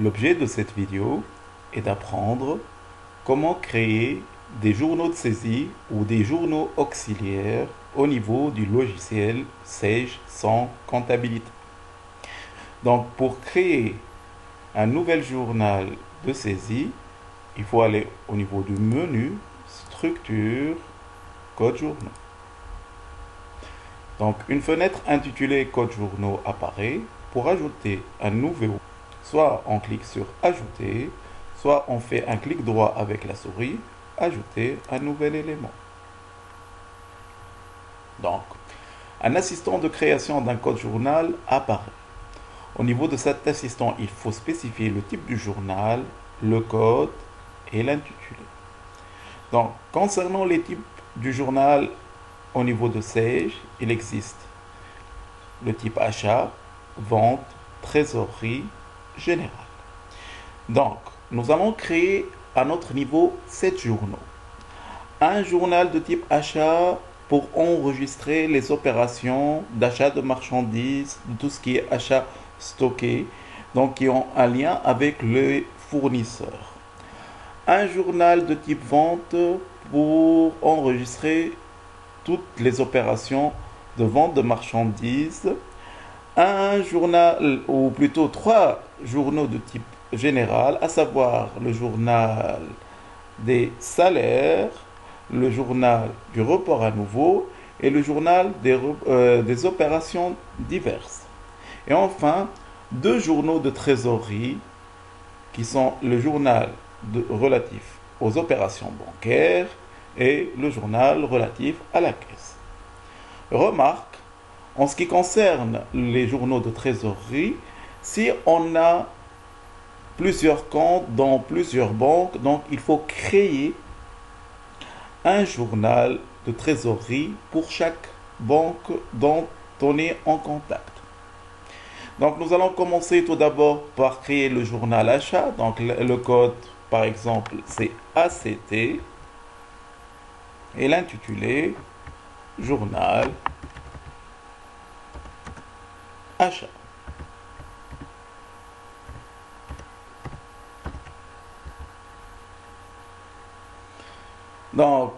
L'objet de cette vidéo est d'apprendre comment créer des journaux de saisie ou des journaux auxiliaires au niveau du logiciel Sage sans comptabilité. Donc pour créer un nouvel journal de saisie, il faut aller au niveau du menu, structure, code journaux. Donc une fenêtre intitulée code journaux apparaît. Pour ajouter un nouveau, soit on clique sur ajouter, soit on fait un clic droit avec la souris, ajouter un nouvel élément. Donc, un assistant de création d'un code journal apparaît. Au niveau de cet assistant, il faut spécifier le type du journal, le code et l'intitulé. Donc, concernant les types du journal au niveau de Sage, il existe le type achat, vente, trésorerie, générale. Donc, nous allons créer à notre niveau 7 journaux. Un journal de type achat pour enregistrer les opérations d'achat de marchandises, tout ce qui est achat stocké, donc qui ont un lien avec les fournisseurs. Un journal de type vente pour enregistrer toutes les opérations de vente de marchandises. Un journal, ou plutôt 3 journaux de type général, à savoir le journal des salaires, le journal du report à nouveau et le journal des opérations diverses. Et enfin, 2 journaux de trésorerie qui sont le journal relatif aux opérations bancaires et le journal relatif à la caisse. Remarque, en ce qui concerne les journaux de trésorerie, si on a plusieurs comptes dans plusieurs banques, donc il faut créer un journal de trésorerie pour chaque banque dont on est en contact. Donc nous allons commencer tout d'abord par créer le journal achat. Donc le code par exemple c'est ACT et l'intitulé journal achat. Donc,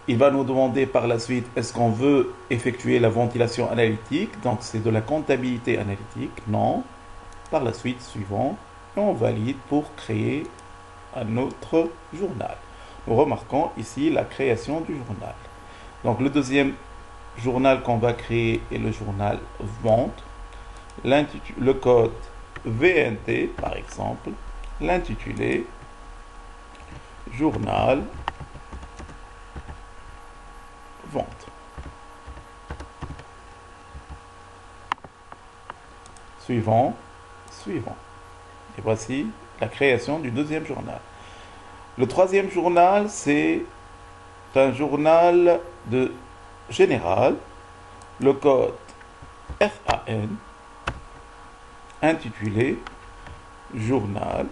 il va nous demander par la suite, est-ce qu'on veut effectuer la ventilation analytique? Donc, c'est de la comptabilité analytique. Non. Par la suite, suivant, et on valide pour créer un autre journal. Nous remarquons ici la création du journal. Donc, le deuxième journal qu'on va créer est le journal vente. Le code VNT, par exemple. L'intitulé journal vente. Suivant, suivant. Et voici la création du deuxième journal. Le troisième journal, c'est un journal de général. Le code RAN, intitulé journal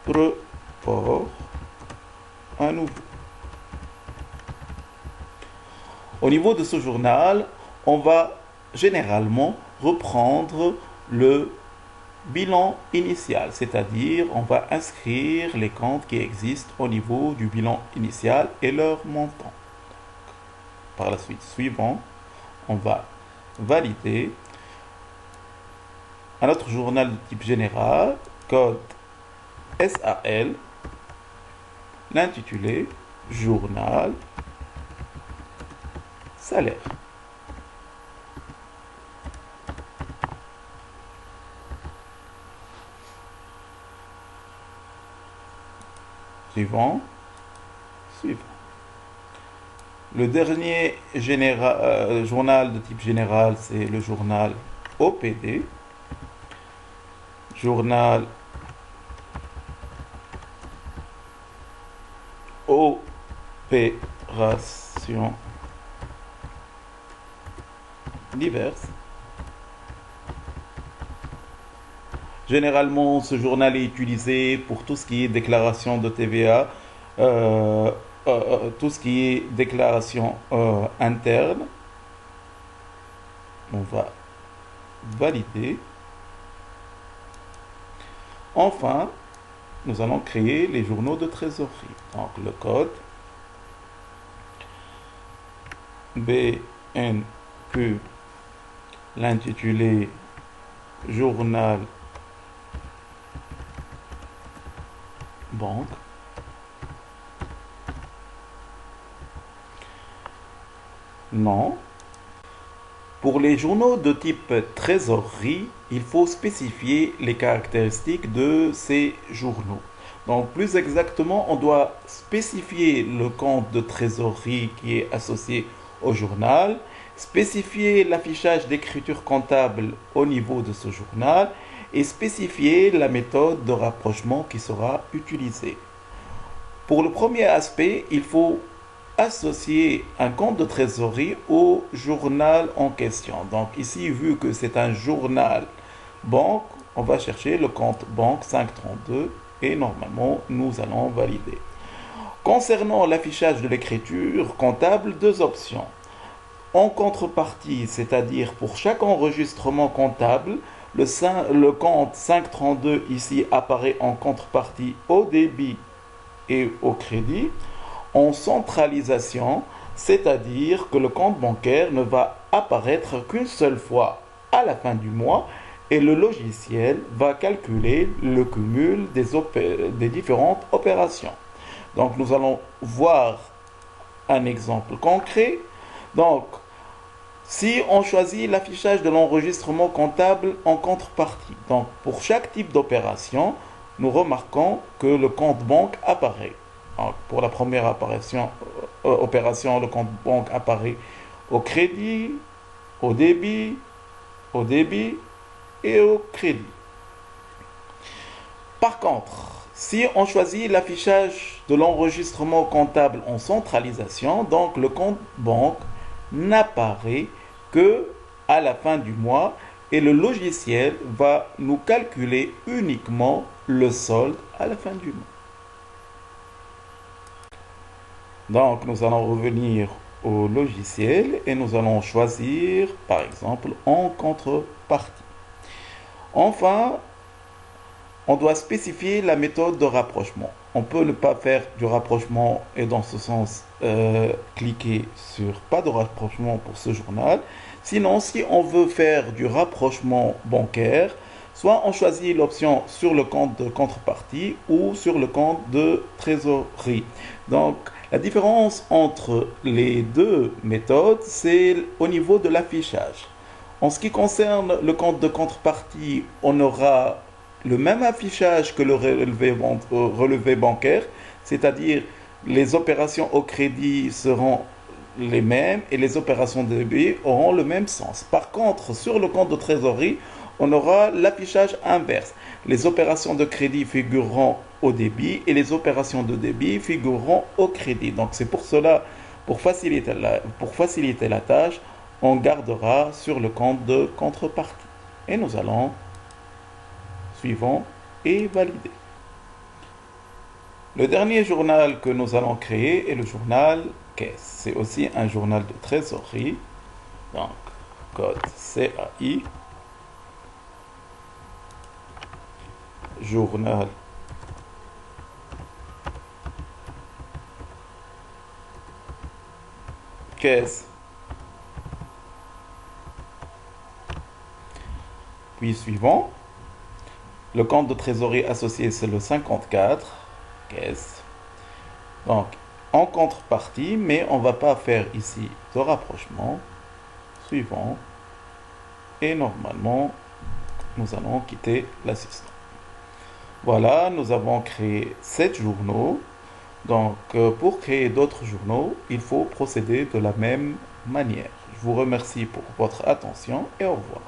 report à nouveau. Au niveau de ce journal, on va généralement reprendre le bilan initial, c'est-à-dire on va inscrire les comptes qui existent au niveau du bilan initial et leur montant. Par la suite, suivant, on va valider un autre journal de type général, code SAL, l'intitulé journal salaire. Suivant, suivant. Le dernier journal de type général, c'est le journal OPD, journal opération diverses. Généralement, ce journal est utilisé pour tout ce qui est déclaration de TVA, tout ce qui est déclaration interne. On va valider. Enfin, nous allons créer les journaux de trésorerie. Donc le code BNQ, l'intitulé journal banque. Non. Pour les journaux de type trésorerie, il faut spécifier les caractéristiques de ces journaux. Donc plus exactement, on doit spécifier le compte de trésorerie qui est associé au journal, spécifier l'affichage d'écriture comptable au niveau de ce journal et spécifier la méthode de rapprochement qui sera utilisée. Pour le premier aspect, il faut associer un compte de trésorerie au journal en question. Donc ici, vu que c'est un journal banque, on va chercher le compte banque 532 et normalement, nous allons valider. Concernant l'affichage de l'écriture comptable, deux options. En contrepartie, c'est-à-dire pour chaque enregistrement comptable, le compte 532 ici apparaît en contrepartie au débit et au crédit. En centralisation, c'est-à-dire que le compte bancaire ne va apparaître qu'une seule fois à la fin du mois et le logiciel va calculer le cumul des différentes opérations. Donc nous allons voir un exemple concret. Donc, si on choisit l'affichage de l'enregistrement comptable en contrepartie, donc pour chaque type d'opération, nous remarquons que le compte banque apparaît. Donc, pour la première opération, le compte banque apparaît au crédit, au débit et au crédit. Par contre, si on choisit l'affichage de l'enregistrement comptable en centralisation, donc le compte banque n'apparaît que à la fin du mois et le logiciel va nous calculer uniquement le solde à la fin du mois. Donc nous allons revenir au logiciel et nous allons choisir par exemple en contrepartie. Enfin, on doit spécifier la méthode de rapprochement. On peut ne pas faire du rapprochement et dans ce sens cliquer sur pas de rapprochement pour ce journal. Sinon, si on veut faire du rapprochement bancaire, soit on choisit l'option sur le compte de contrepartie ou sur le compte de trésorerie. Donc, la différence entre les deux méthodes, c'est au niveau de l'affichage. En ce qui concerne le compte de contrepartie, on aura le même affichage que le relevé bancaire, c'est-à-dire les opérations au crédit seront les mêmes et les opérations de débit auront le même sens. Par contre, sur le compte de trésorerie, on aura l'affichage inverse. Les opérations de crédit figureront au débit et les opérations de débit figureront au crédit. Donc c'est pour cela, pour faciliter la tâche, on gardera sur le compte de contrepartie. Et nous allons suivant et valider. Le dernier journal que nous allons créer est le journal caisse. C'est aussi un journal de trésorerie. Donc, code CAI. Journal caisse. Puis suivant. Le compte de trésorerie associé, c'est le 54, caisse. Donc, en contrepartie, mais on ne va pas faire ici de rapprochement. Suivant. Et normalement, nous allons quitter l'assistant. Voilà, nous avons créé 7 journaux. Donc, pour créer d'autres journaux, il faut procéder de la même manière. Je vous remercie pour votre attention et au revoir.